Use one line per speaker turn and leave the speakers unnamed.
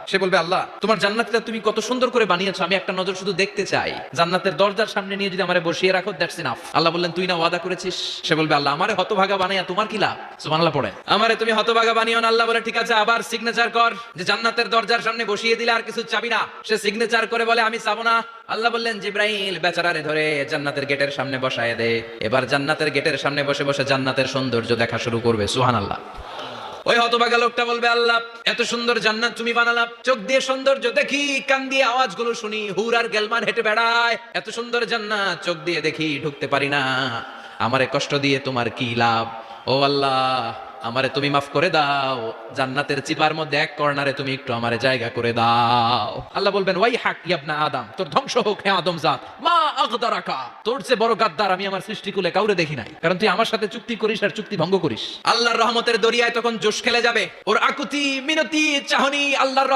সে বলবে আল্লাহ তোমার জান্নাতটা তুমি কত সুন্দর করে বানিয়েছো, আমি একটা নজর শুধু দেখতে চাই। জান্নাতের দরজার সামনে নিয়ে যদি আমারে বসিয়ে রাখো, দ্যাটস ইনাফ। আল্লাহ বললেন তুই না ওয়াদা করেছিস। সে বলবে আল্লাহ আমারে হতভাগা বানাইয়া তোমার কি লাভ? সুবহানাল্লাহ পড়ে। আমারে তুমি হতভাগা বানিও না। আল্লাহ বলে ঠিক আছে, আবার সিগনেচার কর যে জান্নাতের দরজার সামনে বসিয়ে দিলে আর কিছু চাবি না। সে সিগনেচার করে বলে আমি চাবো না। আল্লাহ বললেন জিব্রাইল বেচারারে ধরে জান্নাতের গেটের সামনে বসায় দে। এবার জান্নাতের গেটের সামনে বসে বসে জান্নাতের সৌন্দর্য দেখা শুরু করবে। সুবহানাল্লাহ। ওই হতভাগা লোকটা বলবে আল্লাহ এত সুন্দর জান্নাত তুমি বানালা, চোখ দিয়ে সৌন্দর্য দেখি, কান দিয়ে আওয়াজগুলো শুনি, হুর আর গেলমান হেঁটে বেড়ায়, এত সুন্দর জান্নাত চোখ দিয়ে দেখি, ঢুকতে পারি না, আমারে কষ্ট দিয়ে তোমার কি লাভ? ও আল্লাহ আমারে তুমি মাফ করে দাও, জান্নাতের চিপার মধ্যে এক কর্নারে তুমি একটু আমারে জায়গা করে দাও। আল্লাহ বলবেন ওয়াই হাক ইবনা আদম, তোর ধ্বংস হোক হে আদম জাত, মা আগদারাকা, তোর চেয়ে বড় গাদ্দার আমি আমার সৃষ্টিকুলে কাউরে দেখি নাই, কারণ তুই আমার সাথে চুক্তি করিস আর চুক্তি ভঙ্গ করিস। আল্লাহর রহমতের দরিয়ায় তখন জোশ খেলে যাবে, ওর আকুতি মিনতি চাহনি আল্লাহর